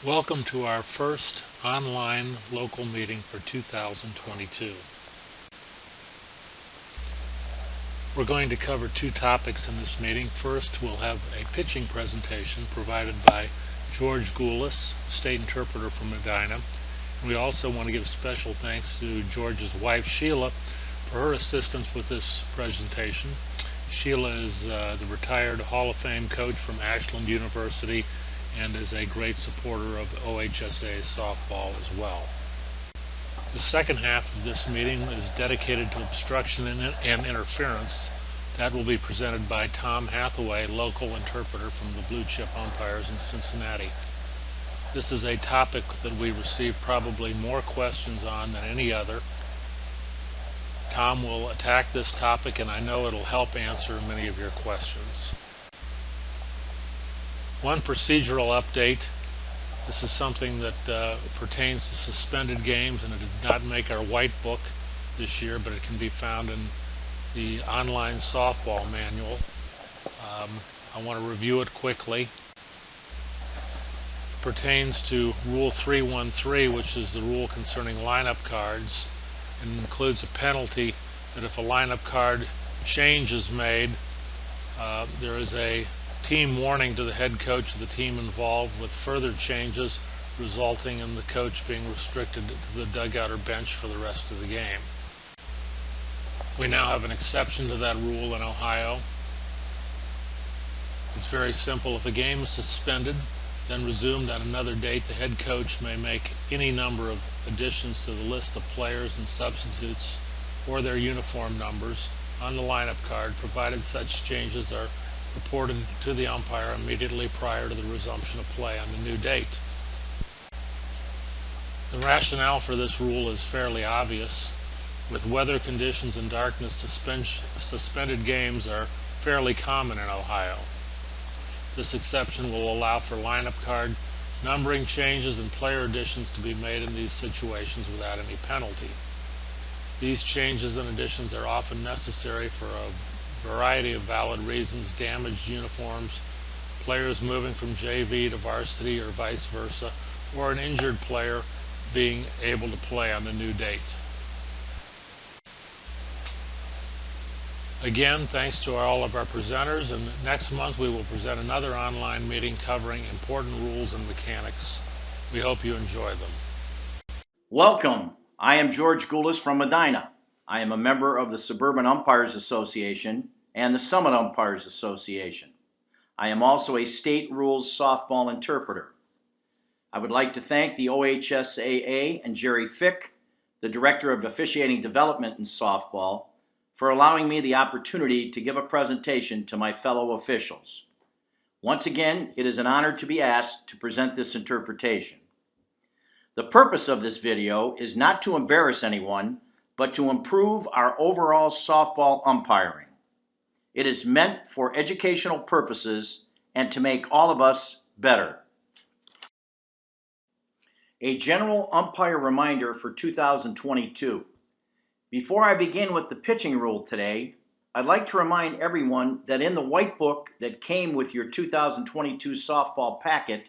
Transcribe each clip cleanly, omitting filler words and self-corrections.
Welcome to our first online local meeting for 2022. We're going to cover two topics in this meeting. First, we'll have a pitching presentation provided by George Gulas, state interpreter from Medina. And we also want to give special thanks to George's wife, Sheila, for her assistance with this presentation. Sheila is the retired Hall of Fame coach from Ashland University and is a great supporter of OHSAA softball as well. The second half of this meeting is dedicated to obstruction and interference. That will be presented by Tom Hathaway, local interpreter from the Blue Chip Umpires in Cincinnati. This is a topic that we receive probably more questions on than any other. Tom will attack this topic, and I know it'll help answer many of your questions. One procedural update. This is something that pertains to suspended games, and it did not make our white book this year, but it can be found in the online softball manual. I want to review it quickly. It pertains to Rule 313, which is the rule concerning lineup cards, and includes a penalty that if a lineup card change is made, there is a team warning to the head coach of the team involved, with further changes resulting in the coach being restricted to the dugout or bench for the rest of the game. We now have an exception to that rule in Ohio. It's very simple. If a game is suspended, then resumed on another date, the head coach may make any number of additions to the list of players and substitutes or their uniform numbers on the lineup card, provided such changes are reported to the umpire immediately prior to the resumption of play on the new date. The rationale for this rule is fairly obvious. With weather conditions and darkness, suspended games are fairly common in Ohio. This exception will allow for lineup card numbering changes and player additions to be made in these situations without any penalty. These changes and additions are often necessary for a variety of valid reasons: damaged uniforms, players moving from JV to varsity or vice versa, or an injured player being able to play on the new date. Again, thanks to all of our presenters, and next month we will present another online meeting covering important rules and mechanics. We hope you enjoy them. Welcome. I am George Gulas from Medina. I am a member of the Suburban Umpires Association and the Summit Umpires Association. I am also a state rules softball interpreter. I would like to thank the OHSAA and Jerry Fick, the Director of Officiating Development in Softball, for allowing me the opportunity to give a presentation to my fellow officials. Once again, it is an honor to be asked to present this interpretation. The purpose of this video is not to embarrass anyone, but to improve our overall softball umpiring. It is meant for educational purposes and to make all of us better. A general umpire reminder for 2022. Before I begin with the pitching rule today, I'd like to remind everyone that in the white book that came with your 2022 softball packet,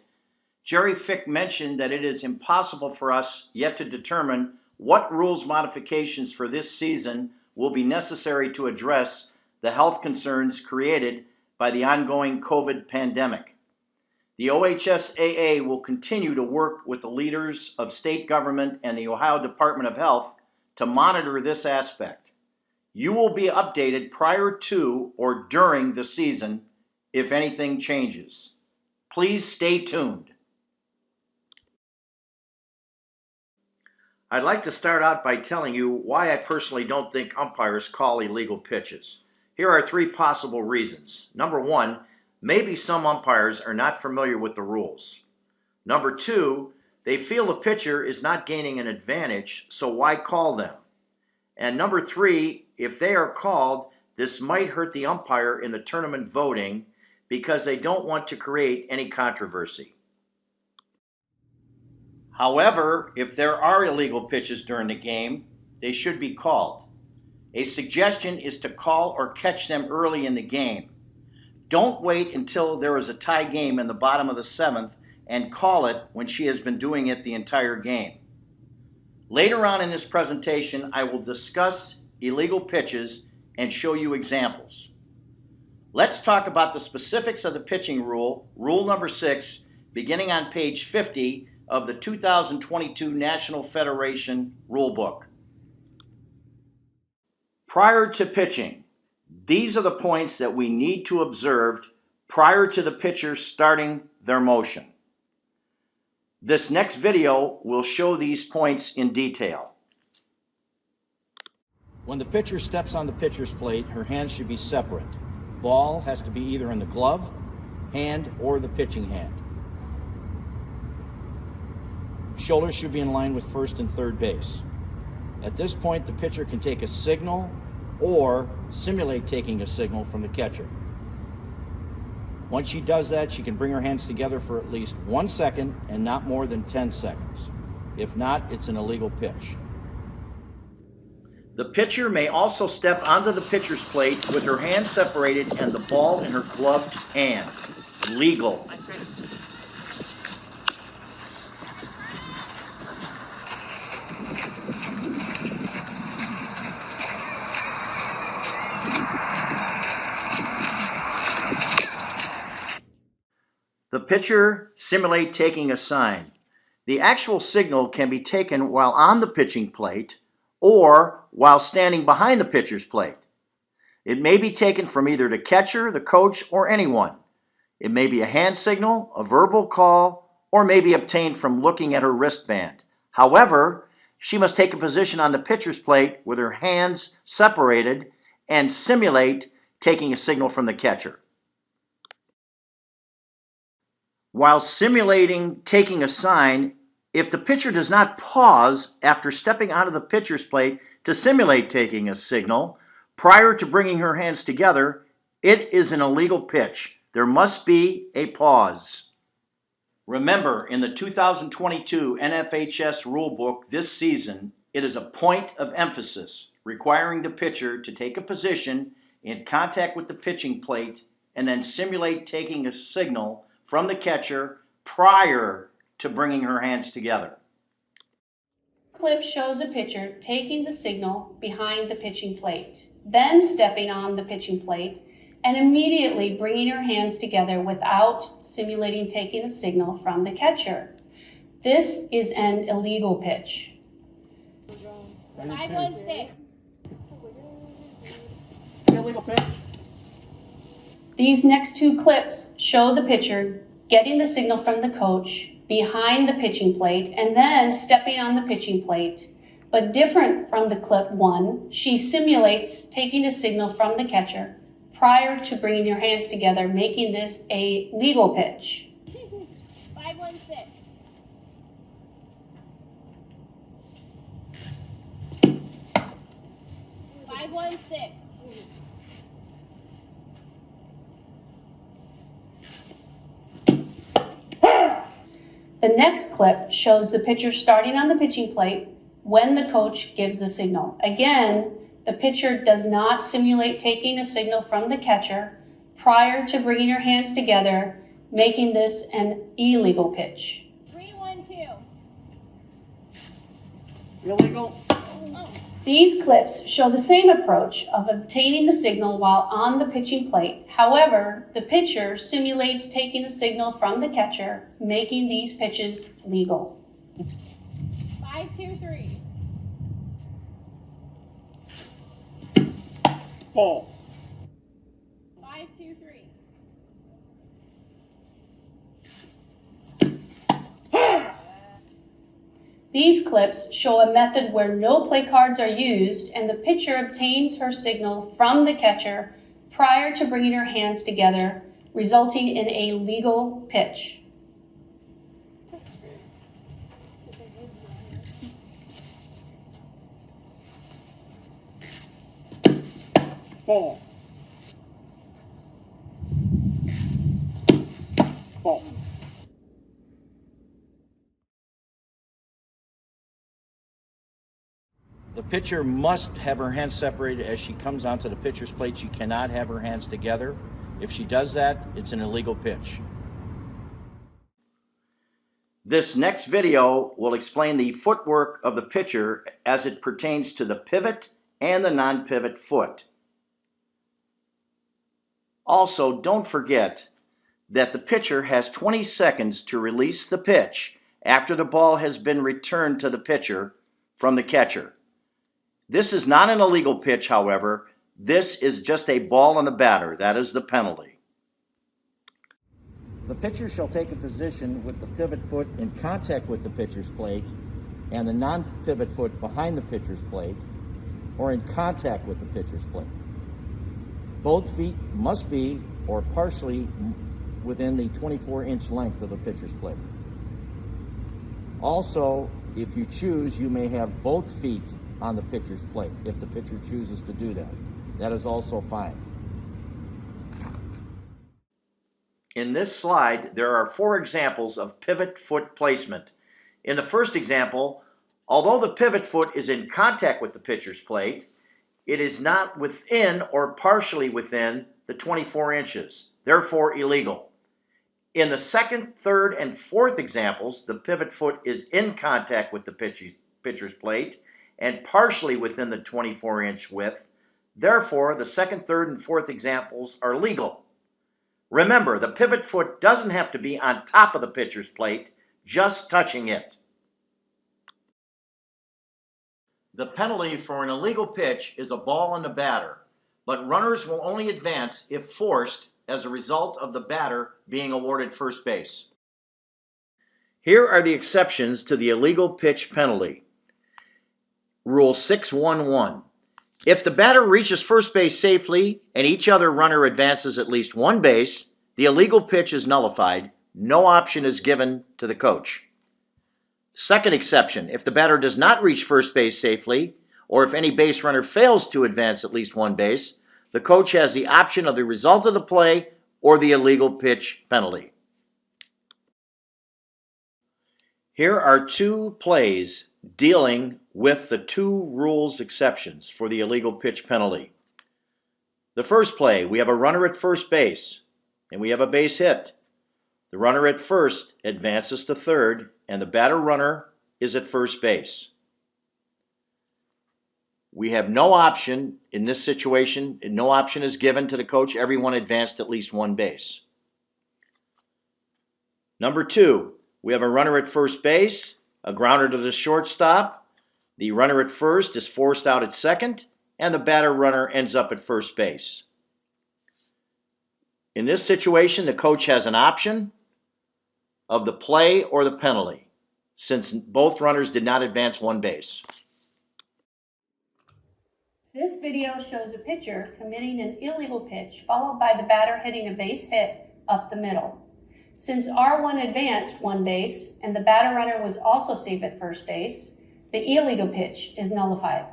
Jerry Fick mentioned that it is impossible for us yet to determine what rules modifications for this season will be necessary to address the health concerns created by the ongoing COVID pandemic. The OHSAA will continue to work with the leaders of state government and the Ohio Department of Health to monitor this aspect. You will be updated prior to or during the season if anything changes. Please stay tuned. I'd like to start out by telling you why I personally don't think umpires call illegal pitches. Here are three possible reasons. Number one, maybe some umpires are not familiar with the rules. Number two, they feel the pitcher is not gaining an advantage, so why call them? And number three, if they are called, this might hurt the umpire in the tournament voting because they don't want to create any controversy. However, if there are illegal pitches during the game, they should be called. A suggestion is to call or catch them early in the game. Don't wait until there is a tie game in the bottom of the seventh and call it when she has been doing it the entire game. Later on in this presentation, I will discuss illegal pitches and show you examples. Let's talk about the specifics of the pitching rule, rule number 6, beginning on page 50 of the 2022 National Federation Rule Book. Prior to pitching, these are the points that we need to observe prior to the pitcher starting their motion. This next video will show these points in detail. When the pitcher steps on the pitcher's plate, her hands should be separate. Ball has to be either in the glove, hand, or the pitching hand. Shoulders should be in line with first and third base. At this point, the pitcher can take a signal or simulate taking a signal from the catcher. Once she does that, she can bring her hands together for at least 1 second and not more than 10 seconds. If not, it's an illegal pitch. The pitcher may also step onto the pitcher's plate with her hands separated and the ball in her gloved hand. Legal. The pitcher simulate taking a sign. The actual signal can be taken while on the pitching plate or while standing behind the pitcher's plate. It may be taken from either the catcher, the coach, or anyone. It may be a hand signal, a verbal call, or may be obtained from looking at her wristband. However, she must take a position on the pitcher's plate with her hands separated and simulate taking a signal from the catcher. While simulating taking a sign, if the pitcher does not pause after stepping onto the pitcher's plate to simulate taking a signal prior to bringing her hands together, it is an illegal pitch. There must be a pause. Remember, in the 2022 NFHS rulebook this season, it is a point of emphasis requiring the pitcher to take a position in contact with the pitching plate and then simulate taking a signal from the catcher prior to bringing her hands together. Clip shows a pitcher taking the signal behind the pitching plate, then stepping on the pitching plate and immediately bringing her hands together without simulating taking a signal from the catcher. This is an illegal pitch. 516. Illegal pitch. These next two clips show the pitcher getting the signal from the coach behind the pitching plate and then stepping on the pitching plate. But different from the clip 1, she simulates taking a signal from the catcher prior to bringing your hands together, making this a legal pitch. 516. The next clip shows the pitcher starting on the pitching plate when the coach gives the signal. Again, the pitcher does not simulate taking a signal from the catcher prior to bringing her hands together, making this an illegal pitch. 312. Illegal. These clips show the same approach of obtaining the signal while on the pitching plate. However, the pitcher simulates taking the signal from the catcher, making these pitches legal. 523. Ball. 523. These clips show a method where no play cards are used and the pitcher obtains her signal from the catcher prior to bringing her hands together, resulting in a legal pitch. Ball. Ball. The pitcher must have her hands separated as she comes onto the pitcher's plate. She cannot have her hands together. If she does that, it's an illegal pitch. This next video will explain the footwork of the pitcher as it pertains to the pivot and the non-pivot foot. Also, don't forget that the pitcher has 20 seconds to release the pitch after the ball has been returned to the pitcher from the catcher. This is not an illegal pitch, however. This is just a ball on the batter. That is the penalty. The pitcher shall take a position with the pivot foot in contact with the pitcher's plate and the non-pivot foot behind the pitcher's plate or in contact with the pitcher's plate. Both feet must be or partially within the 24-inch length of the pitcher's plate. Also, if you choose, you may have both feet on the pitcher's plate if the pitcher chooses to do that. That is also fine. In this slide, there are 4 examples of pivot foot placement. In the first example, although the pivot foot is in contact with the pitcher's plate, it is not within or partially within the 24 inches, therefore illegal. In the second, third, and fourth examples, the pivot foot is in contact with the pitcher's plate and partially within the 24-inch width. Therefore, the second, third, and fourth examples are legal. Remember, the pivot foot doesn't have to be on top of the pitcher's plate, just touching it. The penalty for an illegal pitch is a ball on the batter, but runners will only advance if forced as a result of the batter being awarded first base. Here are the exceptions to the illegal pitch penalty. Rule 611. If the batter reaches first base safely and each other runner advances at least one base, the illegal pitch is nullified. No option is given to the coach. Second exception, if the batter does not reach first base safely, or if any base runner fails to advance at least one base, the coach has the option of the result of the play or the illegal pitch penalty. Here are 2 plays dealing with the 2 rules exceptions for the illegal pitch penalty. The first play, we have a runner at first base, and we have a base hit. The runner at first advances to third, and the batter runner is at first base. We have no option in this situation. No option is given to the coach. Everyone advanced at least one base. Number 2, we have a runner at first base, a grounder to the shortstop. The runner at first is forced out at second, and the batter runner ends up at first base. In this situation, the coach has an option of the play or the penalty, since both runners did not advance one base. This video shows a pitcher committing an illegal pitch followed by the batter hitting a base hit up the middle. Since R1 advanced one base and the batter runner was also safe at first base, the illegal pitch is nullified.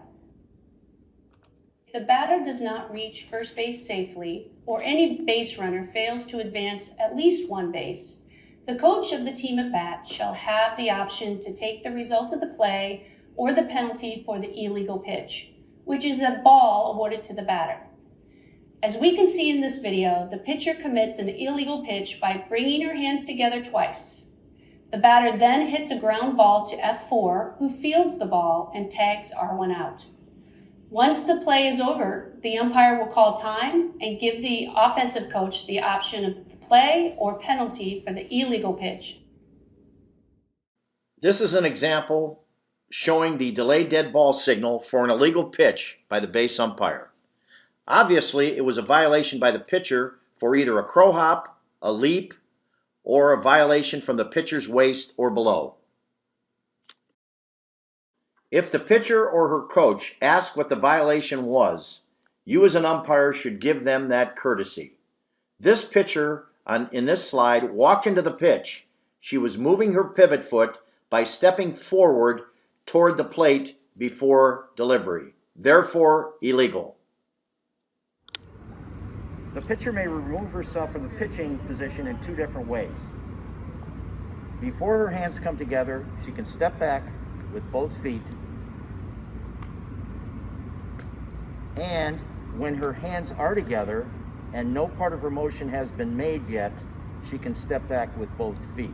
If the batter does not reach first base safely or any base runner fails to advance at least one base, the coach of the team at bat shall have the option to take the result of the play or the penalty for the illegal pitch, which is a ball awarded to the batter. As we can see in this video, the pitcher commits an illegal pitch by bringing her hands together twice. The batter then hits a ground ball to F4, who fields the ball and tags R1 out. Once the play is over, the umpire will call time and give the offensive coach the option of the play or penalty for the illegal pitch. This is an example showing the delayed dead ball signal for an illegal pitch by the base umpire. Obviously, it was a violation by the pitcher for either a crow hop, a leap, or a violation from the pitcher's waist or below. If the pitcher or her coach ask what the violation was, you as an umpire should give them that courtesy. This pitcher in this slide walked into the pitch. She was moving her pivot foot by stepping forward toward the plate before delivery. Therefore, illegal. The pitcher may remove herself from the pitching position in 2 different ways. Before her hands come together, she can step back with both feet. And when her hands are together and no part of her motion has been made yet, she can step back with both feet.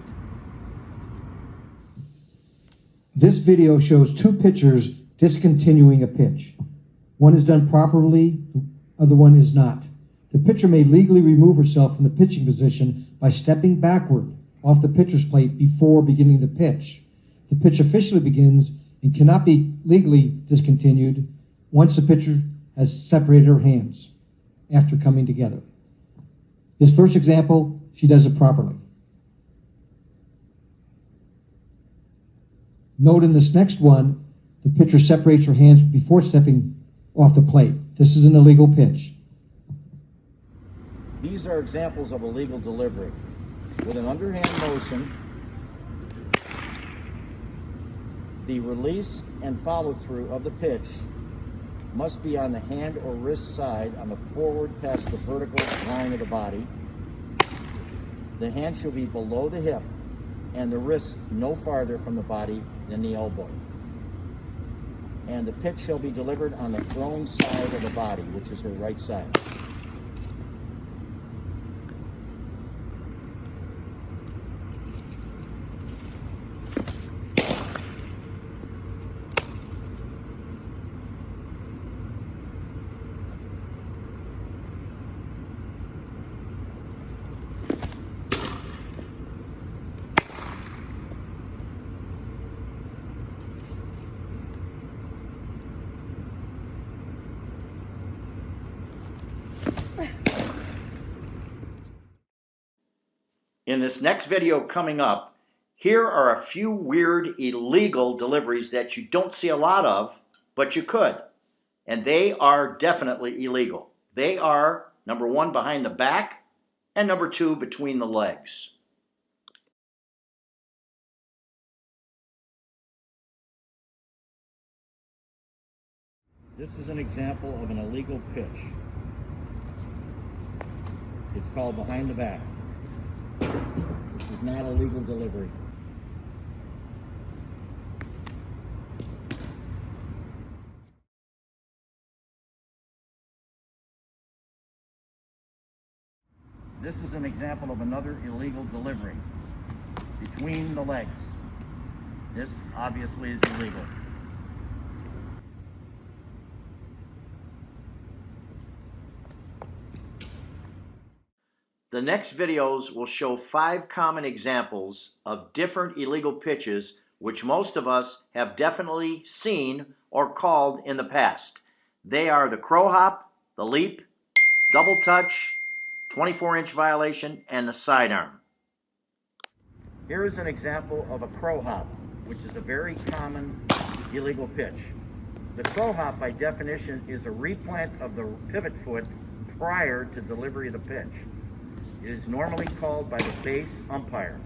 This video shows two pitchers discontinuing a pitch. One is done properly, the other one is not. The pitcher may legally remove herself from the pitching position by stepping backward off the pitcher's plate before beginning the pitch. The pitch officially begins and cannot be legally discontinued once the pitcher has separated her hands after coming together. This first example, she does it properly. Note in this next one, the pitcher separates her hands before stepping off the plate. This is an illegal pitch. These are examples of illegal delivery. With an underhand motion, the release and follow-through of the pitch must be on the hand or wrist side on the forward past the vertical line of the body. The hand shall be below the hip and the wrist no farther from the body than the elbow. And the pitch shall be delivered on the thrown side of the body, which is her right side. In this next video coming up, here are a few weird illegal deliveries that you don't see a lot of, but you could. And they are definitely illegal. They are, number one, behind the back, and number two, between the legs. This is an example of an illegal pitch. It's called behind the back. This is not a legal delivery. This is an example of another illegal delivery. Between the legs. This obviously is illegal. The next videos will show 5 common examples of different illegal pitches which most of us have definitely seen or called in the past. They are the crow hop, the leap, double touch, 24-inch violation, and the sidearm. Here is an example of a crow hop, which is a very common illegal pitch. The crow hop, by definition, is a replant of the pivot foot prior to delivery of the pitch. It is normally called by the base umpire.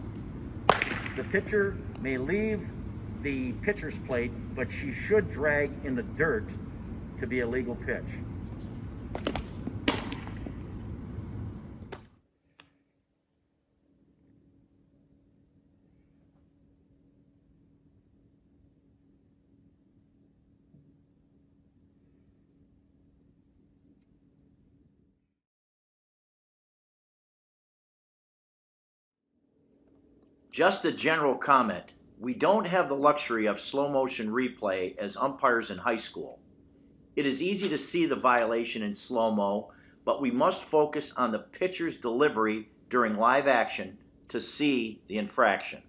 The pitcher may leave the pitcher's plate, but she should drag in the dirt to be a legal pitch. Just a general comment. We don't have the luxury of slow motion replay as umpires in high school. It is easy to see the violation in slow-mo, but we must focus on the pitcher's delivery during live action to see the infraction.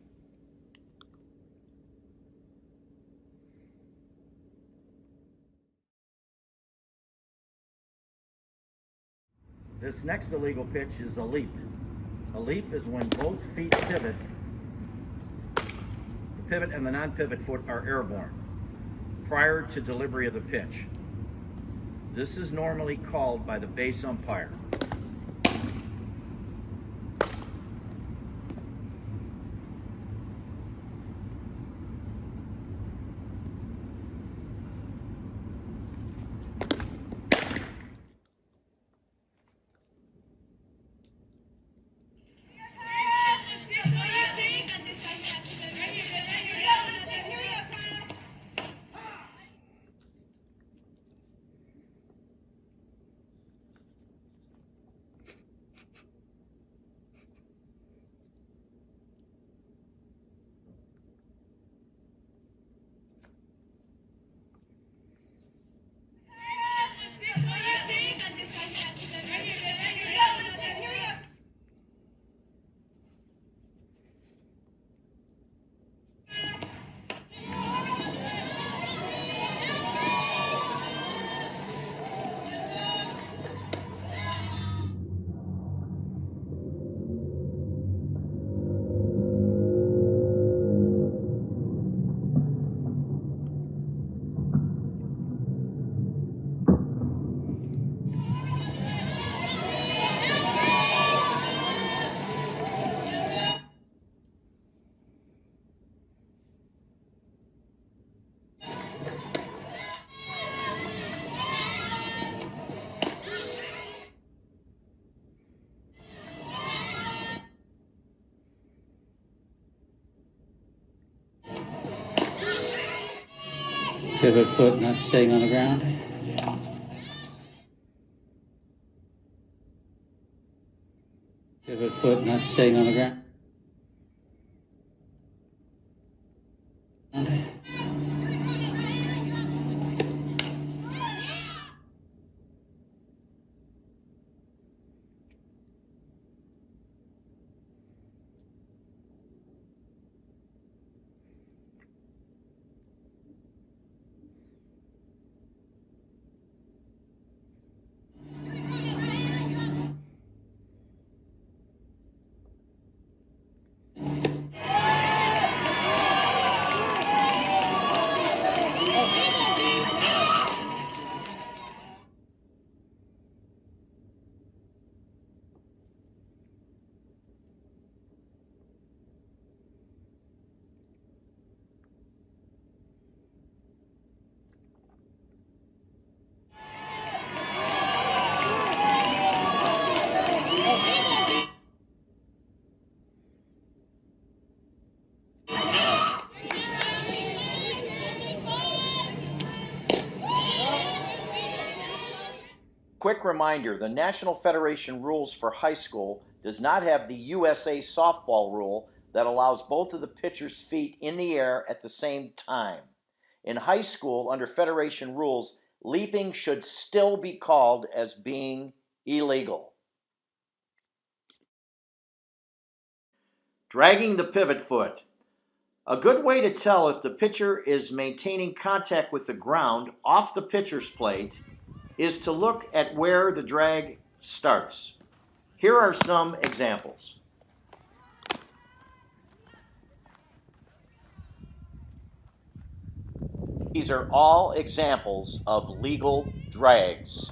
This next illegal pitch is a leap. A leap is when both feet pivot. The pivot and the non-pivot foot are airborne prior to delivery of the pitch. This is normally called by the base umpire. Pivot foot not staying on the ground. Pivot foot not staying on the ground. Quick reminder, the National Federation rules for high school does not have the USA softball rule that allows both of the pitcher's feet in the air at the same time. In high school, under Federation rules, leaping should still be called as being illegal. Dragging the pivot foot. A good way to tell if the pitcher is maintaining contact with the ground off the pitcher's plate is to look at where the drag starts. Here are some examples. These are all examples of legal drags.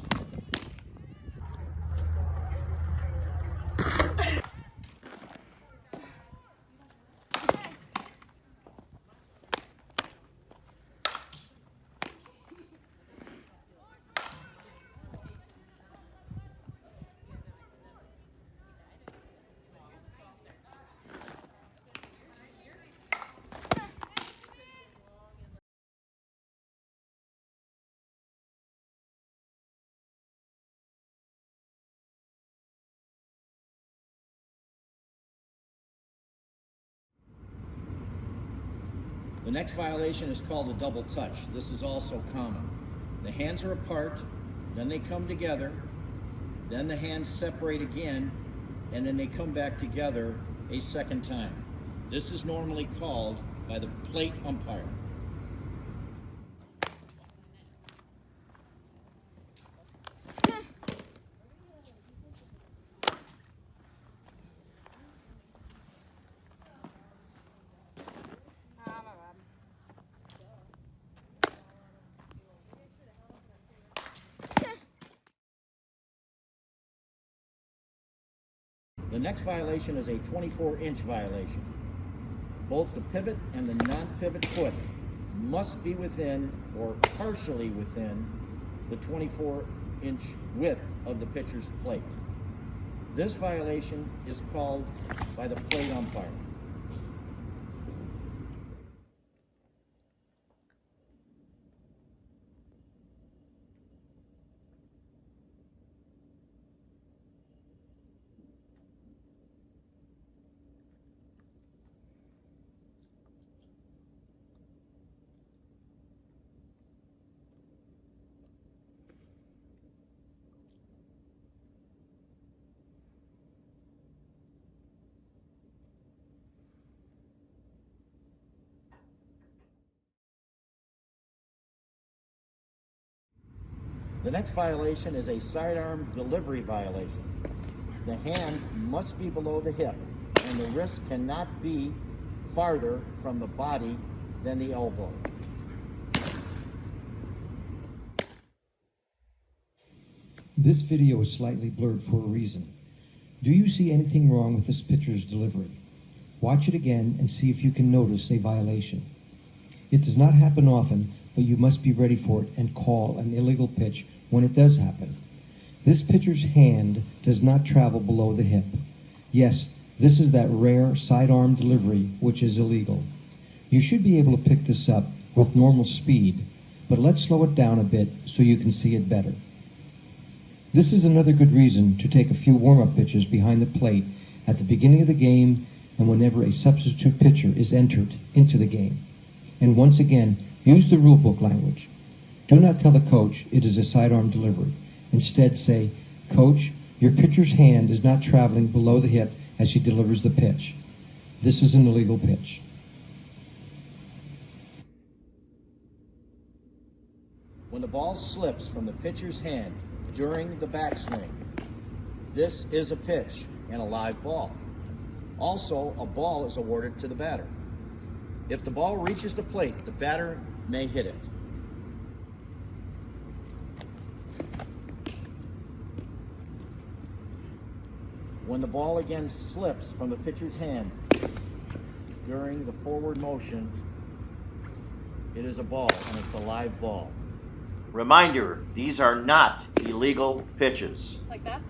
The next violation is called a double touch. This is also common. The hands are apart, then they come together, then the hands separate again, and then they come back together a second time. This is normally called by the plate umpire. The next violation is a 24-inch violation. Both the pivot and the non-pivot foot must be within or partially within the 24-inch width of the pitcher's plate. This violation is called by the plate umpire. The next violation is a sidearm delivery violation. The hand must be below the hip, and the wrist cannot be farther from the body than the elbow. This video is slightly blurred for a reason. Do you see anything wrong with this pitcher's delivery? Watch it again and see if you can notice a violation. It does not happen often, but you must be ready for it and call an illegal pitch when it does happen. This pitcher's hand does not travel below the hip. Yes, this is that rare sidearm delivery which is illegal. You should be able to pick this up with normal speed, but let's slow it down a bit so you can see it better. This is another good reason to take a few warm-up pitches behind the plate at the beginning of the game and whenever a substitute pitcher is entered into the game. And once again, use the rule book language. Do not tell the coach it is a sidearm delivery. Instead say, "Coach, your pitcher's hand is not traveling below the hip as he delivers the pitch. This is an illegal pitch." When the ball slips from the pitcher's hand during the backswing, this is a pitch and a live ball. Also, a ball is awarded to the batter. If the ball reaches the plate, the batter may hit it. When the ball again slips from the pitcher's hand during the forward motion, it is a ball and it's a live ball. Reminder, these are not illegal pitches. Like that?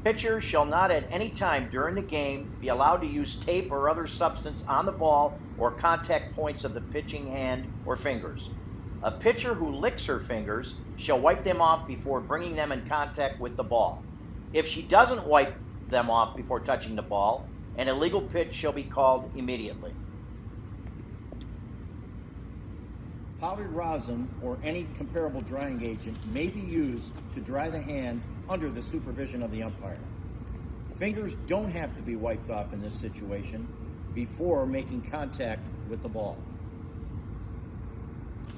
Pitcher shall not at any time during the game be allowed to use tape or other substance on the ball or contact points of the pitching hand or fingers. A pitcher who licks her fingers shall wipe them off before bringing them in contact with the ball. If she doesn't wipe them off before touching the ball, an illegal pitch shall be called immediately. Powdered rosin or any comparable drying agent may be used to dry the hand under the supervision of the umpire. Fingers don't have to be wiped off in this situation before making contact with the ball.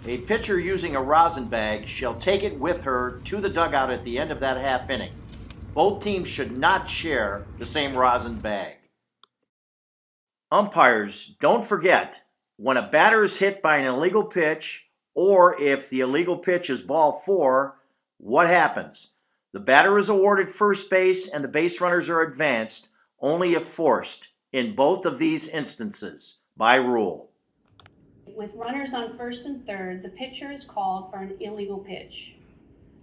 A pitcher using a rosin bag shall take it with her to the dugout at the end of that half inning. Both teams should not share the same rosin bag. Umpires, don't forget, when a batter is hit by an illegal pitch, or if the illegal pitch is ball 4, what happens? The batter is awarded first base and the base runners are advanced only if forced in both of these instances by rule. With runners on first and third, the pitcher is called for an illegal pitch.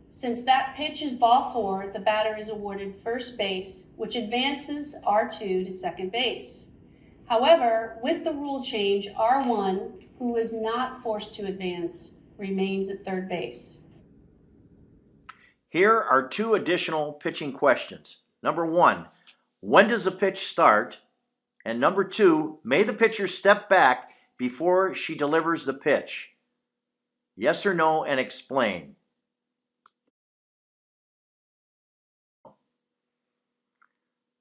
Since that pitch is ball 4, the batter is awarded first base, which advances R2 to second base. However, with the rule change, R1, who is not forced to advance, remains at third base. Here are 2 additional pitching questions. Number 1, when does a pitch start? And number 2, may the pitcher step back before she delivers the pitch? Yes or no, and explain.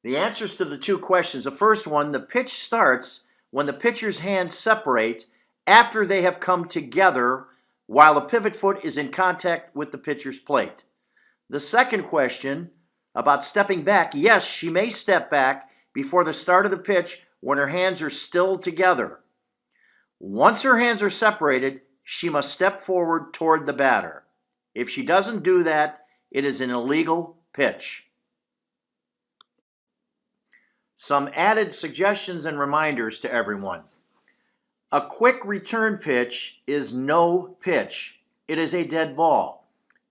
The answers to the 2 questions. The first one, the pitch starts when the pitcher's hands separate after they have come together while the pivot foot is in contact with the pitcher's plate. The second question about stepping back, yes, she may step back before the start of the pitch when her hands are still together. Once her hands are separated, she must step forward toward the batter. If she doesn't do that, it is an illegal pitch. Some added suggestions and reminders to everyone. A quick return pitch is no pitch. It is a dead ball.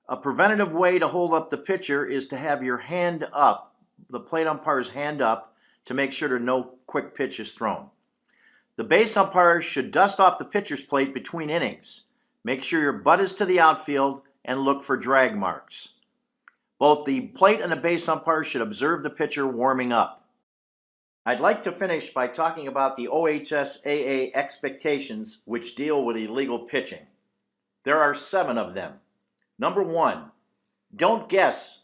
A preventative way to hold up the pitcher is to have your hand up, the plate umpire's hand up, to make sure that no quick pitch is thrown. The base umpire should dust off the pitcher's plate between innings. Make sure your butt is to the outfield and look for drag marks. Both the plate and the base umpire should observe the pitcher warming up. I'd like to finish by talking about the OHSAA expectations which deal with illegal pitching. There are 7 of them. Number 1, don't guess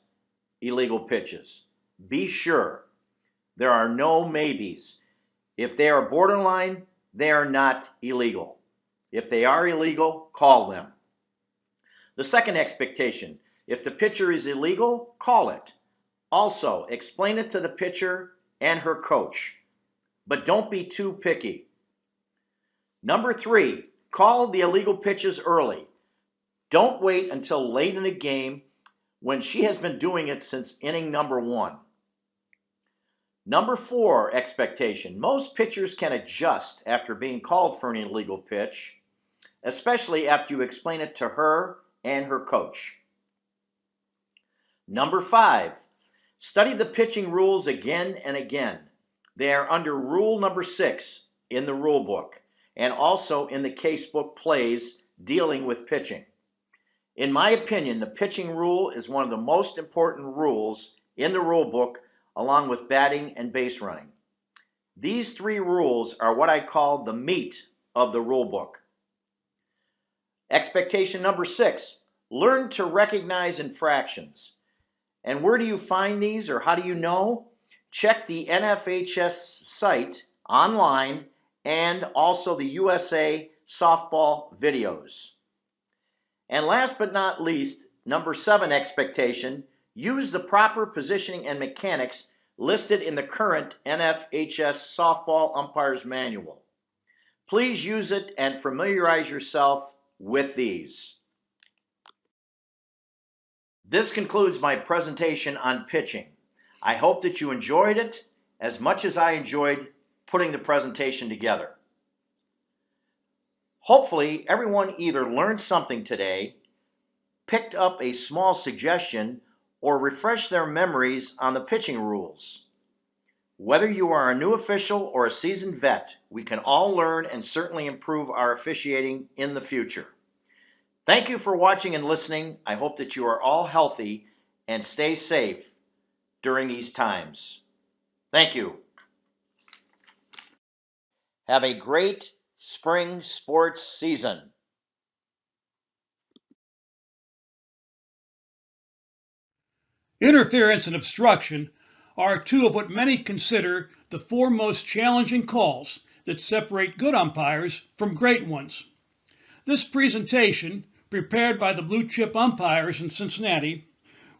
illegal pitches. Be sure. There are no maybes. If they are borderline, they are not illegal. If they are illegal, call them. The second expectation, if the pitcher is illegal, call it. Also, explain it to the pitcher and her coach, but don't be too picky. Number 3, call the illegal pitches early. Don't wait until late in the game when she has been doing it since inning number 1. Number 4 expectation, most pitchers can adjust after being called for an illegal pitch, especially after you explain it to her and her coach. Number 5, study the pitching rules again and again. They are under rule number 6 in the rule book and also in the casebook plays dealing with pitching. In my opinion, the pitching rule is one of the most important rules in the rule book, along with batting and base running. These three rules are what I call the meat of the rule book. Expectation number 6, learn to recognize infractions. And where do you find these, or how do you know? Check the NFHS site online and also the USA softball videos. And last but not least, number 7 expectation, use the proper positioning and mechanics listed in the current NFHS softball umpires manual. Please use it and familiarize yourself with these. This concludes my presentation on pitching. I hope that you enjoyed it as much as I enjoyed putting the presentation together. Hopefully, everyone either learned something today, picked up a small suggestion, or refreshed their memories on the pitching rules. Whether you are a new official or a seasoned vet, we can all learn and certainly improve our officiating in the future. Thank you for watching and listening. I hope that you are all healthy and stay safe during these times. Thank you. Have a great spring sports season. Interference and obstruction are two of what many consider the 4 most challenging calls that separate good umpires from great ones. This presentation, prepared by the Blue Chip Umpires in Cincinnati,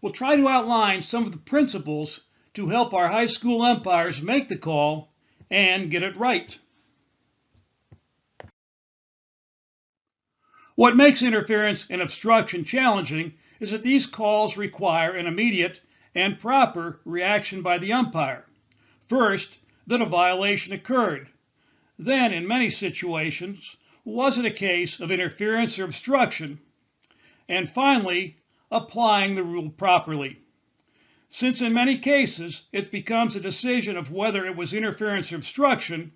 will try to outline some of the principles to help our high school umpires make the call and get it right. What makes interference and obstruction challenging is that these calls require an immediate and proper reaction by the umpire. First, that a violation occurred. Then, in many situations, was it a case of interference or obstruction? And finally, applying the rule properly. Since in many cases it becomes a decision of whether it was interference or obstruction,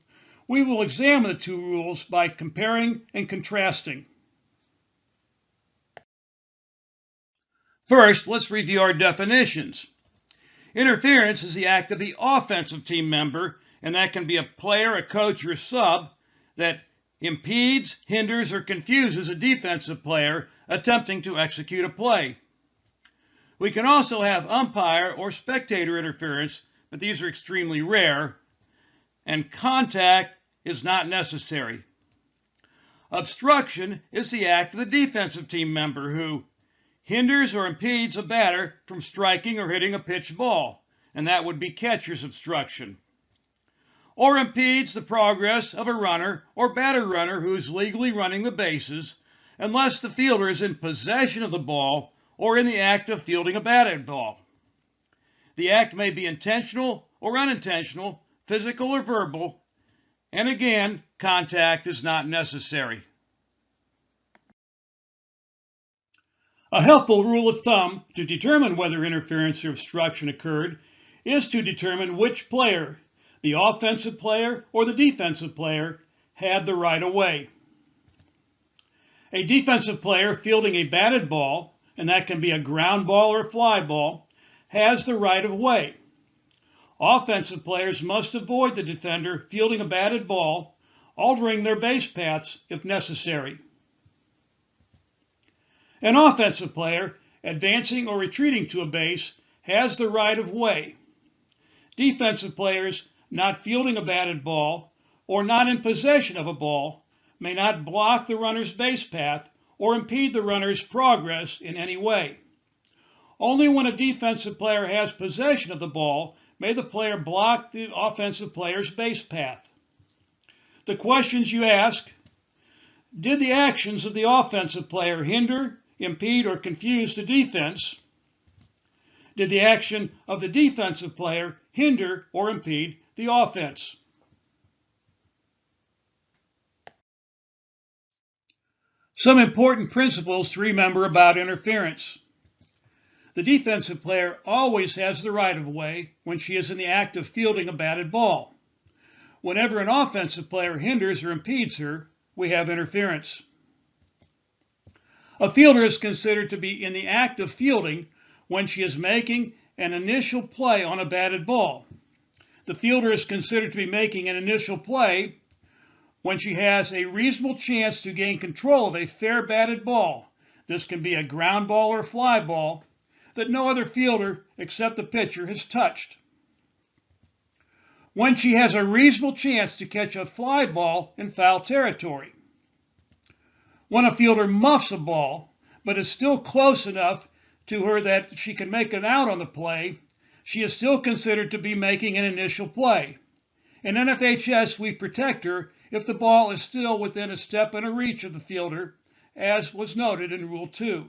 we will examine the 2 rules by comparing and contrasting. First, let's review our definitions. Interference is the act of the offensive team member, and that can be a player, a coach, or a sub, that impedes, hinders, or confuses a defensive player attempting to execute a play. We can also have umpire or spectator interference, but these are extremely rare, and contact is not necessary. Obstruction is the act of the defensive team member who hinders or impedes a batter from striking or hitting a pitched ball, and that would be catcher's obstruction. Or impedes the progress of a runner or batter runner who is legally running the bases unless the fielder is in possession of the ball or in the act of fielding a batted ball. The act may be intentional or unintentional, physical or verbal, and again, contact is not necessary. A helpful rule of thumb to determine whether interference or obstruction occurred is to determine which player, the offensive player or the defensive player, had the right of way. A defensive player fielding a batted ball, and that can be a ground ball or a fly ball, has the right of way. Offensive players must avoid the defender fielding a batted ball, altering their base paths if necessary. An offensive player advancing or retreating to a base has the right of way. Defensive players not fielding a batted ball or not in possession of a ball may not block the runner's base path or impede the runner's progress in any way. Only when a defensive player has possession of the ball may the player block the offensive player's base path. The questions you ask: did the actions of the offensive player hinder, impede, or confuse the defense? Did the action of the defensive player hinder or impede the offense? Some important principles to remember about interference. The defensive player always has the right of way when she is in the act of fielding a batted ball. Whenever an offensive player hinders or impedes her, we have interference. A fielder is considered to be in the act of fielding when she is making an initial play on a batted ball. The fielder is considered to be making an initial play when she has a reasonable chance to gain control of a fair batted ball. This can be a ground ball or fly ball that no other fielder except the pitcher has touched. When she has a reasonable chance to catch a fly ball in foul territory. When a fielder muffs a ball, but is still close enough to her that she can make an out on the play, she is still considered to be making an initial play. In NFHS, we protect her if the ball is still within a step and a reach of the fielder, as was noted in Rule 2.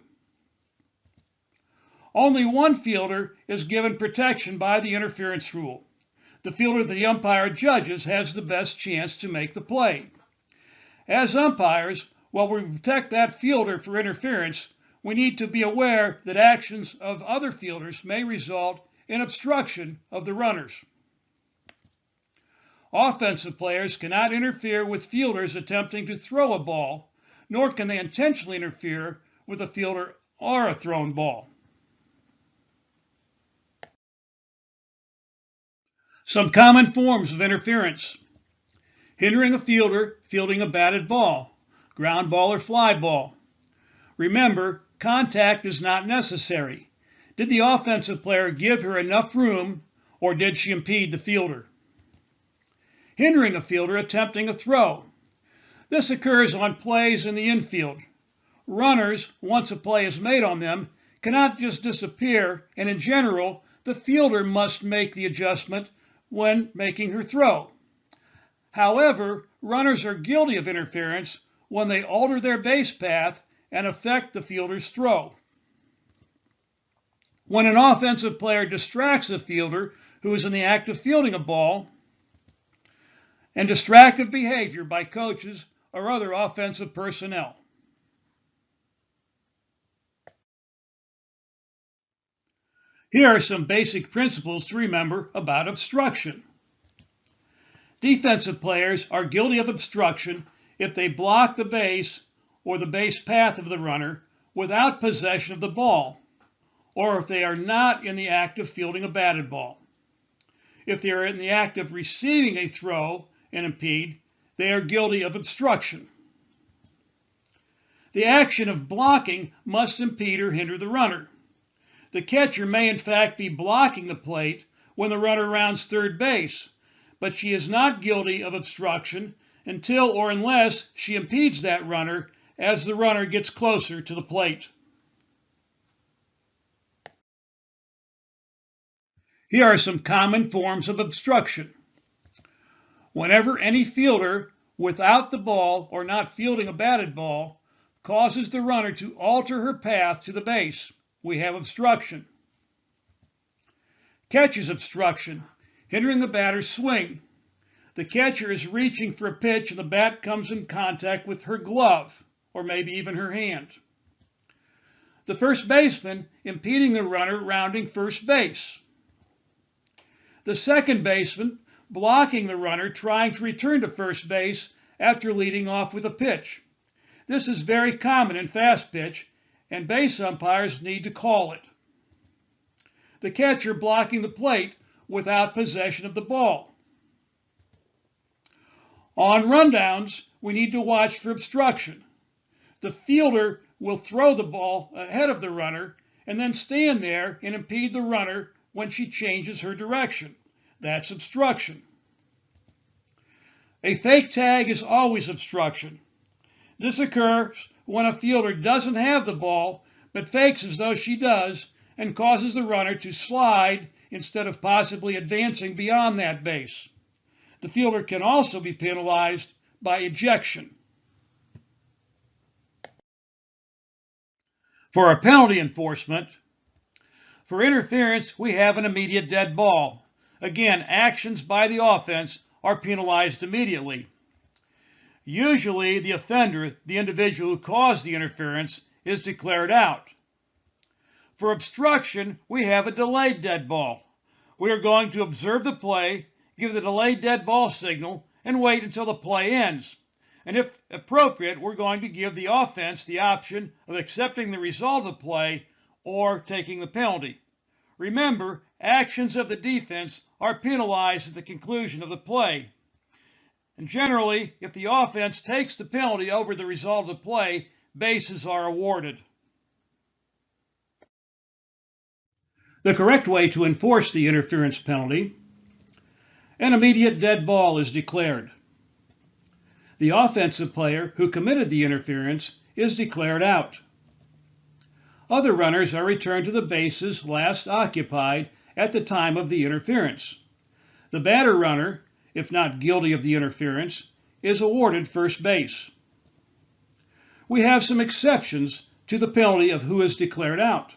Only one fielder is given protection by the interference rule. The fielder the umpire judges has the best chance to make the play. As umpires, while we protect that fielder for interference, we need to be aware that actions of other fielders may result in obstruction of the runners. Offensive players cannot interfere with fielders attempting to throw a ball, nor can they intentionally interfere with a fielder or a thrown ball. Some common forms of interference. Hindering a fielder fielding a batted ball, ground ball or fly ball. Remember, contact is not necessary. Did the offensive player give her enough room, or did she impede the fielder? Hindering a fielder attempting a throw. This occurs on plays in the infield. Runners, once a play is made on them, cannot just disappear, and in general, the fielder must make the adjustment when making her throw. However, runners are guilty of interference when they alter their base path and affect the fielder's throw. When an offensive player distracts a fielder who is in the act of fielding a ball, and distractive behavior by coaches or other offensive personnel. Here are some basic principles to remember about obstruction. Defensive players are guilty of obstruction if they block the base or the base path of the runner without possession of the ball, or if they are not in the act of fielding a batted ball. If they are in the act of receiving a throw and impede, they are guilty of obstruction. The action of blocking must impede or hinder the runner. The catcher may in fact be blocking the plate when the runner rounds third base, but she is not guilty of obstruction until or unless she impedes that runner as the runner gets closer to the plate. Here are some common forms of obstruction. Whenever any fielder without the ball or not fielding a batted ball causes the runner to alter her path to the base, we have obstruction. Catcher's obstruction, hindering the batter's swing. The catcher is reaching for a pitch and the bat comes in contact with her glove, or maybe even her hand. The first baseman impeding the runner rounding first base. The second baseman blocking the runner trying to return to first base after leading off with a pitch. This is very common in fast pitch, and base umpires need to call it. The catcher blocking the plate without possession of the ball. On rundowns, we need to watch for obstruction. The fielder will throw the ball ahead of the runner and then stand there and impede the runner when she changes her direction. That's obstruction. A fake tag is always obstruction. This occurs when a fielder doesn't have the ball but fakes as though she does and causes the runner to slide instead of possibly advancing beyond that base. The fielder can also be penalized by ejection. For our penalty enforcement, for interference, we have an immediate dead ball. Again, actions by the offense are penalized immediately. Usually, the offender, the individual who caused the interference, is declared out. For obstruction, we have a delayed dead ball. We are going to observe the play, give the delayed dead ball signal, and wait until the play ends. And if appropriate, we're going to give the offense the option of accepting the result of the play or taking the penalty. Remember, actions of the defense are penalized at the conclusion of the play. And generally, if the offense takes the penalty over the result of the play, bases are awarded. The correct way to enforce the interference penalty: an immediate dead ball is declared. The offensive player who committed the interference is declared out. Other runners are returned to the bases last occupied at the time of the interference. The batter runner, if not guilty of the interference, is awarded first base. We have some exceptions to the penalty of who is declared out.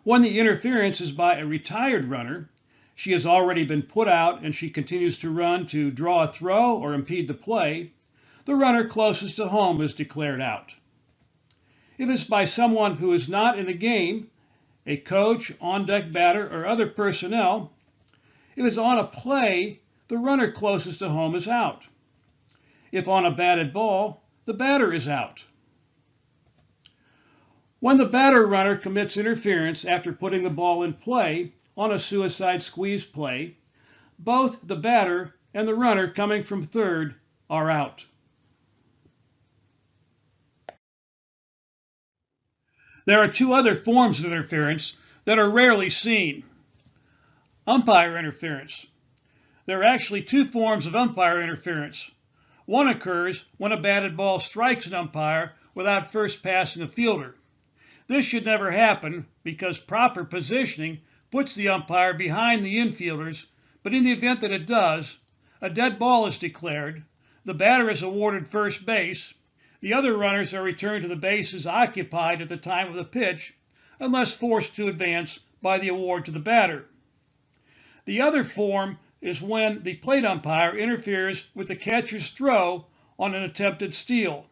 When the interference is by a retired runner, she has already been put out and she continues to run to draw a throw or impede the play, the runner closest to home is declared out. If it's by someone who is not in the game, a coach, on-deck batter, or other personnel, if it's on a play, the runner closest to home is out. If on a batted ball, the batter is out. When the batter runner commits interference after putting the ball in play on a suicide squeeze play, both the batter and the runner coming from third are out. There are two other forms of interference that are rarely seen. Umpire interference. There are actually two forms of umpire interference. One occurs when a batted ball strikes an umpire without first passing a fielder. This should never happen because proper positioning puts the umpire behind the infielders, but in the event that it does, a dead ball is declared, the batter is awarded first base, the other runners are returned to the bases occupied at the time of the pitch, unless forced to advance by the award to the batter. The other form is when the plate umpire interferes with the catcher's throw on an attempted steal.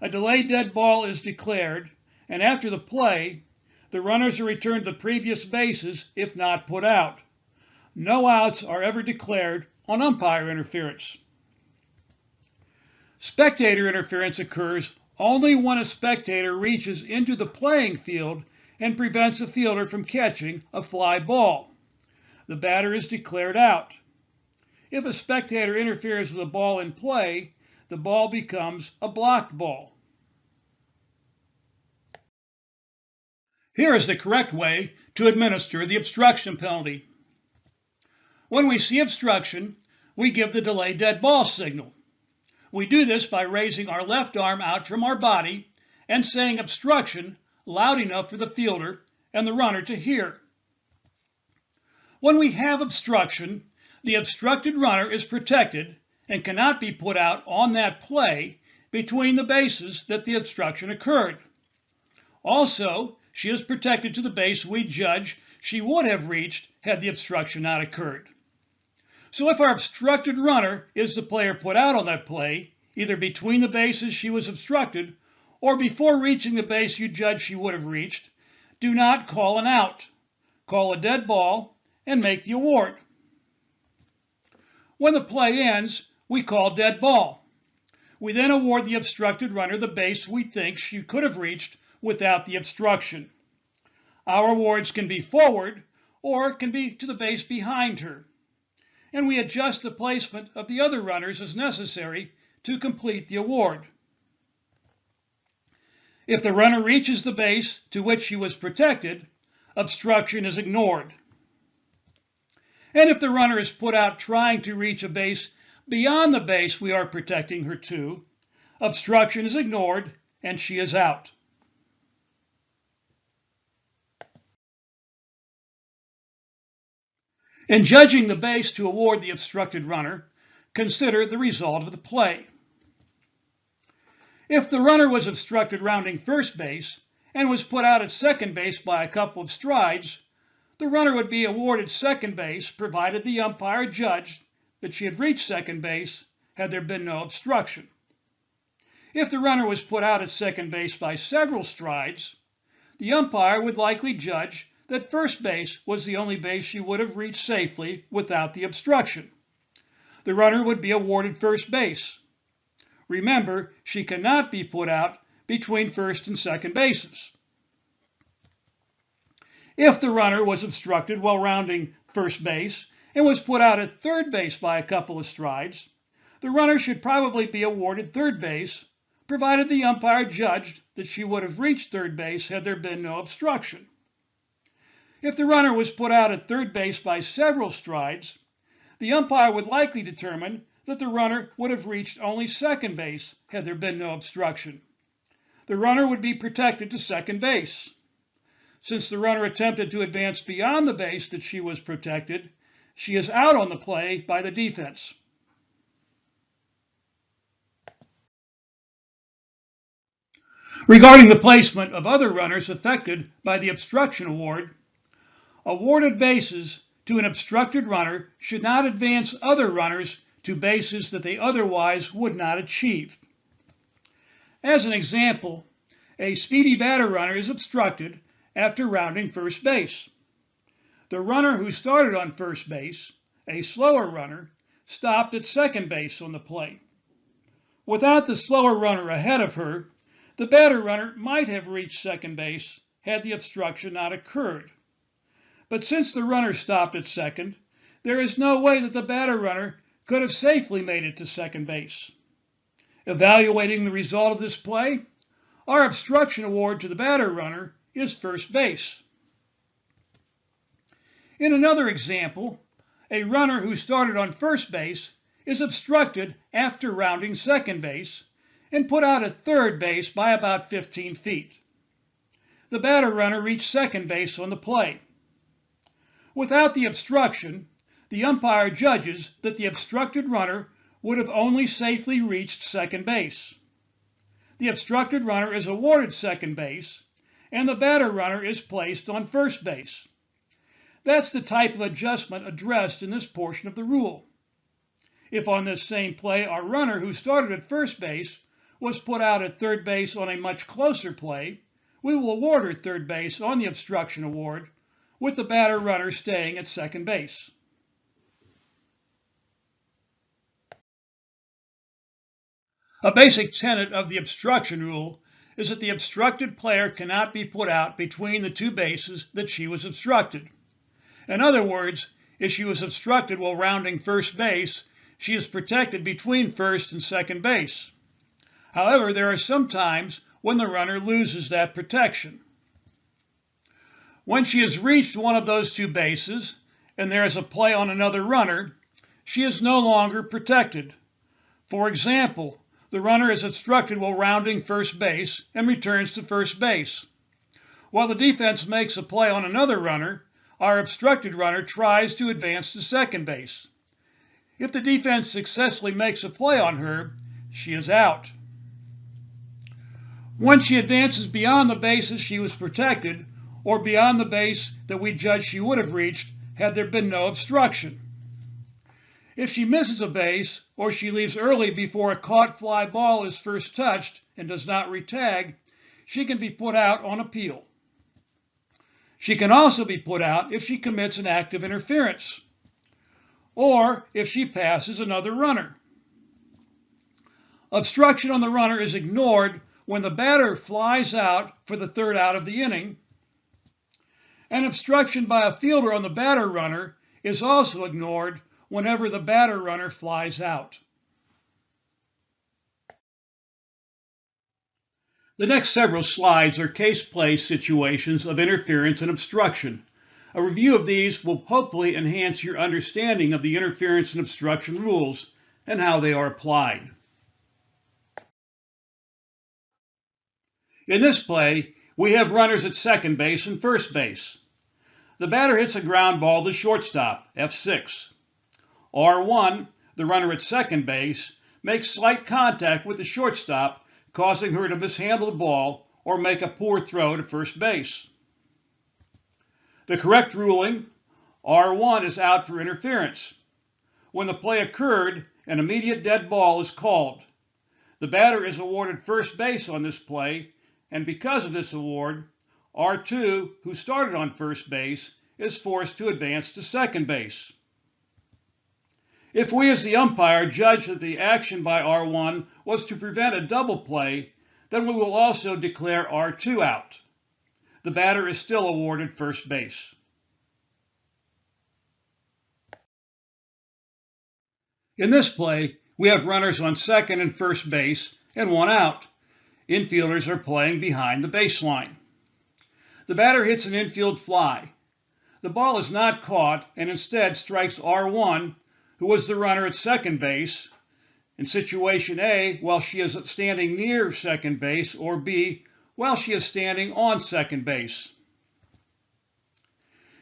A delayed dead ball is declared, and after the play, the runners are returned to the previous bases if not put out. No outs are ever declared on umpire interference. Spectator interference occurs only when a spectator reaches into the playing field and prevents a fielder from catching a fly ball. The batter is declared out. If a spectator interferes with a ball in play, the ball becomes a blocked ball. Here is the correct way to administer the obstruction penalty. When we see obstruction, we give the delayed dead ball signal. We do this by raising our left arm out from our body and saying obstruction loud enough for the fielder and the runner to hear. When we have obstruction, the obstructed runner is protected and cannot be put out on that play between the bases that the obstruction occurred. Also, she is protected to the base we judge she would have reached had the obstruction not occurred. So if our obstructed runner is the player put out on that play, either between the bases she was obstructed or before reaching the base you judge she would have reached, do not call an out. Call a dead ball and make the award. When the play ends, we call dead ball. We then award the obstructed runner the base we think she could have reached without the obstruction. Our awards can be forward or can be to the base behind her, and we adjust the placement of the other runners as necessary to complete the award. If the runner reaches the base to which she was protected, obstruction is ignored. And if the runner is put out trying to reach a base beyond the base we are protecting her to, obstruction is ignored and she is out. In judging the base to award the obstructed runner, consider the result of the play. If the runner was obstructed rounding first base and was put out at second base by a couple of strides, the runner would be awarded second base provided the umpire judged that she had reached second base had there been no obstruction. If the runner was put out at second base by several strides, the umpire would likely judge that first base was the only base she would have reached safely without the obstruction. The runner would be awarded first base. Remember, she cannot be put out between first and second bases. If the runner was obstructed while rounding first base and was put out at third base by a couple of strides, the runner should probably be awarded third base, provided the umpire judged that she would have reached third base had there been no obstruction. If the runner was put out at third base by several strides, the umpire would likely determine that the runner would have reached only second base had there been no obstruction. The runner would be protected to second base. Since the runner attempted to advance beyond the base that she was protected, she is out on the play by the defense. Regarding the placement of other runners affected by the obstruction award, awarded bases to an obstructed runner should not advance other runners to bases that they otherwise would not achieve. As an example, a speedy batter runner is obstructed after rounding first base. The runner who started on first base, a slower runner, stopped at second base on the play. Without the slower runner ahead of her, the batter runner might have reached second base had the obstruction not occurred. But since the runner stopped at second, there is no way that the batter runner could have safely made it to second base. Evaluating the result of this play, our obstruction award to the batter runner is first base. In another example, a runner who started on first base is obstructed after rounding second base and put out at third base by about 15 feet. The batter runner reached second base on the play. Without the obstruction, the umpire judges that the obstructed runner would have only safely reached second base. The obstructed runner is awarded second base, and the batter runner is placed on first base. That's the type of adjustment addressed in this portion of the rule. If on this same play our runner who started at first base was put out at third base on a much closer play, we will award her third base on the obstruction award, with the batter runner staying at second base. A basic tenet of the obstruction rule is that the obstructed player cannot be put out between the two bases that she was obstructed. In other words, if she was obstructed while rounding first base, she is protected between first and second base. However, there are some times when the runner loses that protection. When she has reached one of those two bases and there is a play on another runner, she is no longer protected. For example, the runner is obstructed while rounding first base and returns to first base. While the defense makes a play on another runner, our obstructed runner tries to advance to second base. If the defense successfully makes a play on her, she is out. When she advances beyond the bases she was protected, or beyond the base that we judge she would have reached had there been no obstruction. If she misses a base, or she leaves early before a caught fly ball is first touched and does not retag, she can be put out on appeal. She can also be put out if she commits an act of interference, or if she passes another runner. Obstruction on the runner is ignored when the batter flies out for the third out of the inning, and obstruction by a fielder on the batter runner is also ignored whenever the batter runner flies out. The next several slides are case play situations of interference and obstruction. A review of these will hopefully enhance your understanding of the interference and obstruction rules and how they are applied. In this play, we have runners at second base and first base. The batter hits a ground ball to shortstop, F6. R1, the runner at second base, makes slight contact with the shortstop, causing her to mishandle the ball or make a poor throw to first base. The correct ruling, R1 is out for interference. When the play occurred, an immediate dead ball is called. The batter is awarded first base on this play, and because of this award, R2, who started on first base, is forced to advance to second base. If we as the umpire judge that the action by R1 was to prevent a double play, then we will also declare R2 out. The batter is still awarded first base. In this play, we have runners on second and first base and one out. Infielders are playing behind the baseline. The batter hits an infield fly. The ball is not caught and instead strikes R1, who was the runner at second base, in situation A, while she is standing near second base, or B, while she is standing on second base.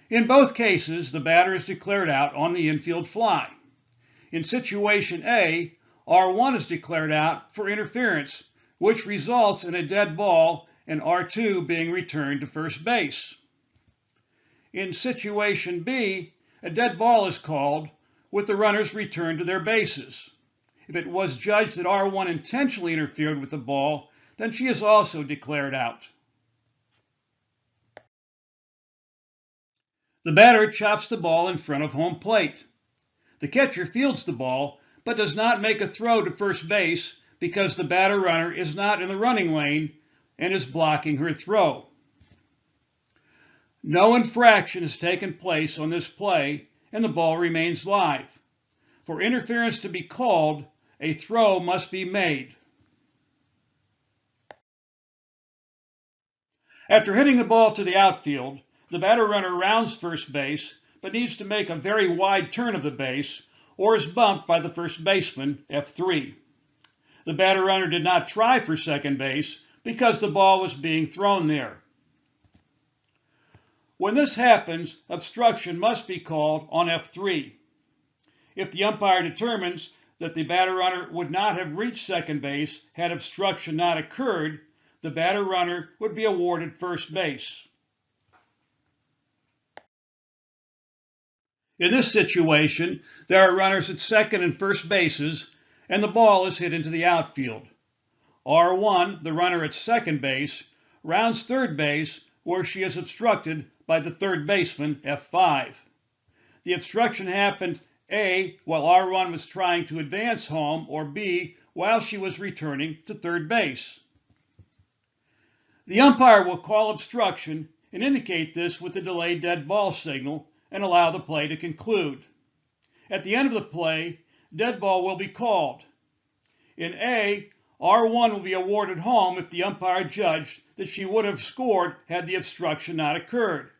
In both cases, the batter is declared out on the infield fly. In situation A, R1 is declared out for interference, which results in a dead ball and R2 being returned to first base. In situation B, a dead ball is called with the runners returned to their bases. If it was judged that R1 intentionally interfered with the ball, then she is also declared out. The batter chops the ball in front of home plate. The catcher fields the ball, but does not make a throw to first base because the batter runner is not in the running lane and is blocking her throw. No infraction has taken place on this play, and the ball remains live. For interference to be called, a throw must be made. After hitting the ball to the outfield, the batter runner rounds first base, but needs to make a very wide turn of the base, or is bumped by the first baseman, F3. The batter runner did not try for second base because the ball was being thrown there. When this happens, obstruction must be called on F3. If the umpire determines that the batter runner would not have reached second base had obstruction not occurred, the batter runner would be awarded first base. In this situation, there are runners at second and first bases, and the ball is hit into the outfield. R1, the runner at second base, rounds third base where she is obstructed by the third baseman, F5. The obstruction happened A, while R1 was trying to advance home, or B, while she was returning to third base. The umpire will call obstruction and indicate this with the delayed dead ball signal and allow the play to conclude. At the end of the play, dead ball will be called. In A, R1 will be awarded home if the umpire judged that she would have scored had the obstruction not occurred.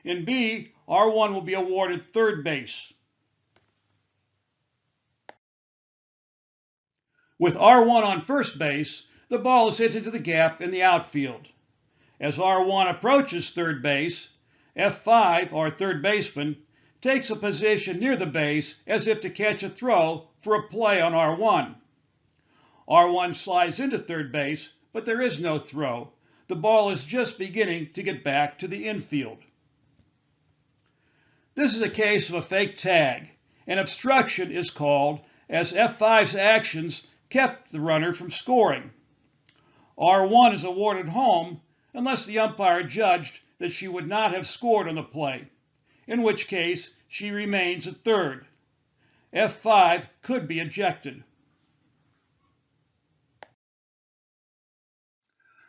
In B, R1 will be awarded third base. With R1 on first base, the ball is hit into the gap in the outfield. As R1 approaches third base, F5, our third baseman, takes a position near the base as if to catch a throw for a play on R1. R1 slides into third base, but there is no throw. The ball is just beginning to get back to the infield. This is a case of a fake tag. An obstruction is called as F5's actions kept the runner from scoring. R1 is awarded home unless the umpire judged that she would not have scored on the play, in which case she remains at third. F5 could be ejected.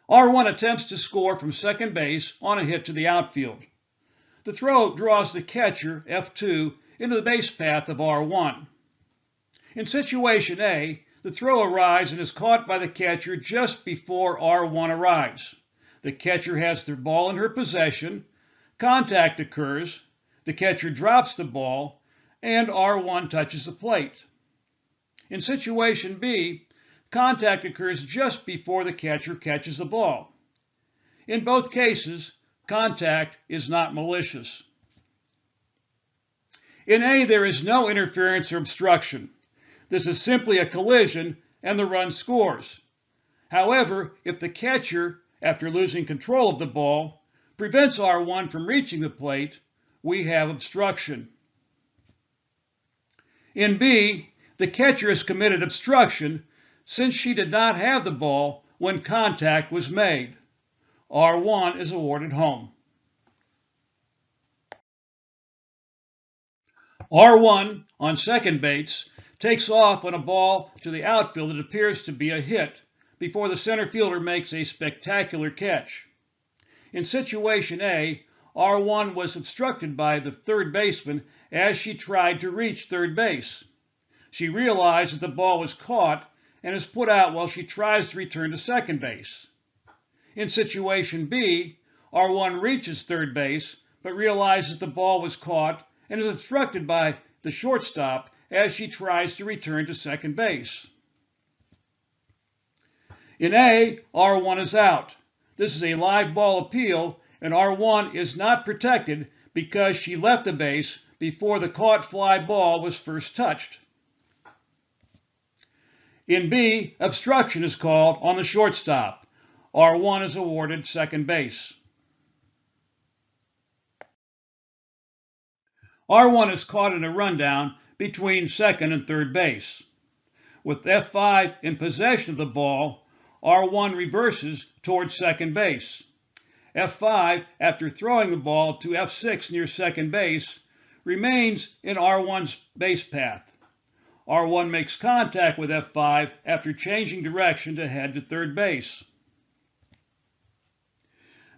R1 attempts to score from second base on a hit to the outfield. The throw draws the catcher, F2, into the base path of R1. In situation A, the throw arrives and is caught by the catcher just before R1 arrives. The catcher has the ball in her possession, contact occurs, the catcher drops the ball, and R1 touches the plate. In situation B, contact occurs just before the catcher catches the ball. In both cases, contact is not malicious. In A, there is no interference or obstruction. This is simply a collision and the run scores. However, if the catcher, after losing control of the ball, prevents R1 from reaching the plate, we have obstruction. In B, the catcher has committed obstruction since she did not have the ball when contact was made. R1 is awarded home. R1 on second base takes off on a ball to the outfield that appears to be a hit before the center fielder makes a spectacular catch. In situation A, R1 was obstructed by the third baseman as she tried to reach third base. She realized that the ball was caught and is put out while she tries to return to second base. In situation B, R1 reaches third base but realizes the ball was caught and is obstructed by the shortstop as she tries to return to second base. In A, R1 is out. This is a live ball appeal, and R1 is not protected because she left the base before the caught fly ball was first touched. In B, obstruction is called on the shortstop. R1 is awarded second base. R1 is caught in a rundown between second and third base. With F5 in possession of the ball, R1 reverses towards second base. F5, after throwing the ball to F6 near second base, remains in R1's base path. R1 makes contact with F5 after changing direction to head to third base.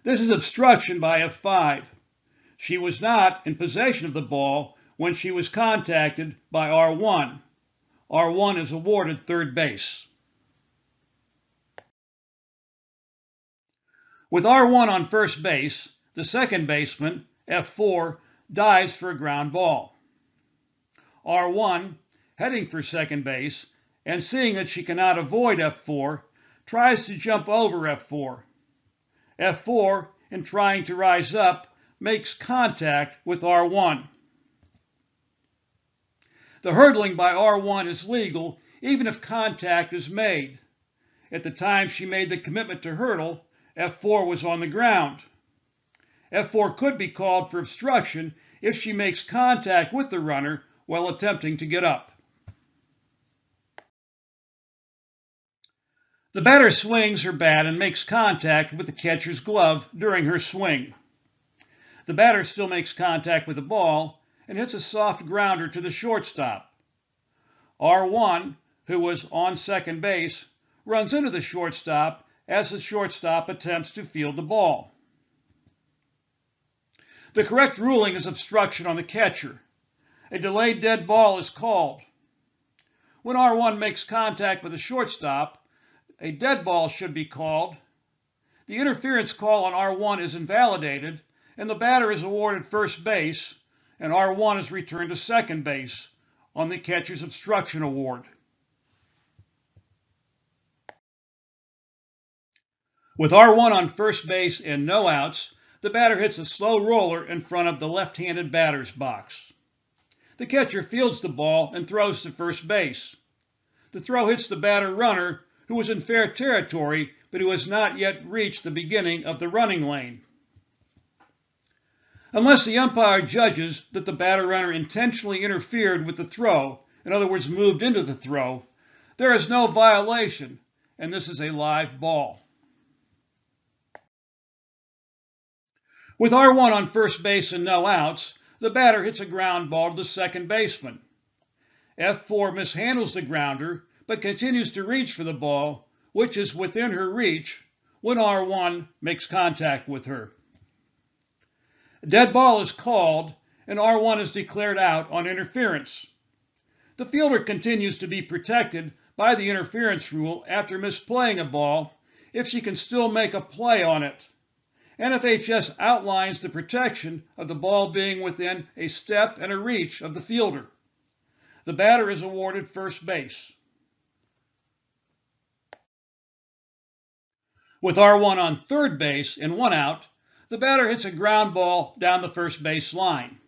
This is obstruction by F5. She was not in possession of the ball when she was contacted by R1. R1 is awarded third base. With R1 on first base, the second baseman, F4, dives for a ground ball. R1, heading for second base, and seeing that she cannot avoid F4, tries to jump over F4. F4, in trying to rise up, makes contact with R1. The hurdling by R1 is legal even if contact is made. At the time she made the commitment to hurdle, F4 was on the ground. F4 could be called for obstruction if she makes contact with the runner while attempting to get up. The batter swings her bat and makes contact with the catcher's glove during her swing. The batter still makes contact with the ball and hits a soft grounder to the shortstop. R1, who was on second base, runs into the shortstop as the shortstop attempts to field the ball. The correct ruling is obstruction on the catcher. A delayed dead ball is called. When R1 makes contact with the shortstop, a dead ball should be called. The interference call on R1 is invalidated, and the batter is awarded first base, and R1 is returned to second base on the catcher's obstruction award. With R1 on first base and no outs, the batter hits a slow roller in front of the left-handed batter's box. The catcher fields the ball and throws to first base. The throw hits the batter runner, who was in fair territory, but who has not yet reached the beginning of the running lane. Unless the umpire judges that the batter runner intentionally interfered with the throw, in other words, moved into the throw, there is no violation, and this is a live ball. With R1 on first base and no outs, the batter hits a ground ball to the second baseman. F4 mishandles the grounder, but continues to reach for the ball, which is within her reach, when R1 makes contact with her. A dead ball is called, and R1 is declared out on interference. The fielder continues to be protected by the interference rule after misplaying a ball if she can still make a play on it. NFHS outlines the protection of the ball being within a step and a reach of the fielder. The batter is awarded first base. With R1 on third base and one out, the batter hits a ground ball down the first base line.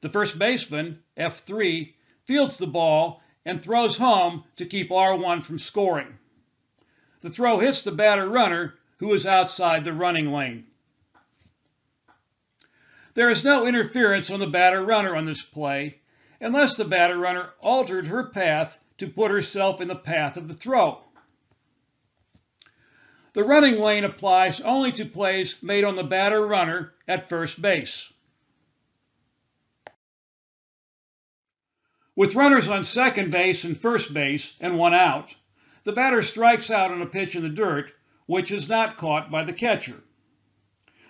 The first baseman, F3, fields the ball and throws home to keep R1 from scoring. The throw hits the batter runner, who is outside the running lane. There is no interference on the batter runner on this play, unless the batter runner altered her path to put herself in the path of the throw. The running lane applies only to plays made on the batter runner at first base. With runners on second base and first base and one out, the batter strikes out on a pitch in the dirt, which is not caught by the catcher.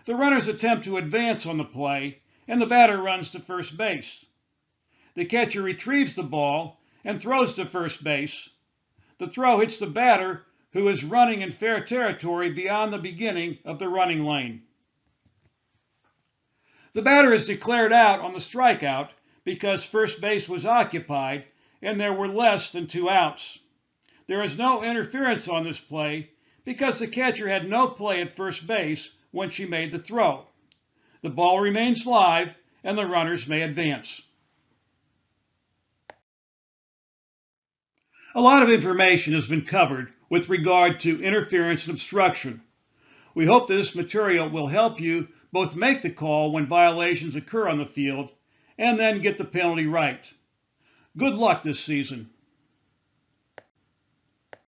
The runners attempt to advance on the play, and the batter runs to first base. The catcher retrieves the ball and throws to first base. The throw hits the batter, who is running in fair territory beyond the beginning of the running lane. The batter is declared out on the strikeout because first base was occupied and there were less than 2 outs. There is no interference on this play because the catcher had no play at first base when she made the throw. The ball remains live and the runners may advance. A lot of information has been covered with regard to interference and obstruction. We hope that this material will help you both make the call when violations occur on the field and then get the penalty right. Good luck this season.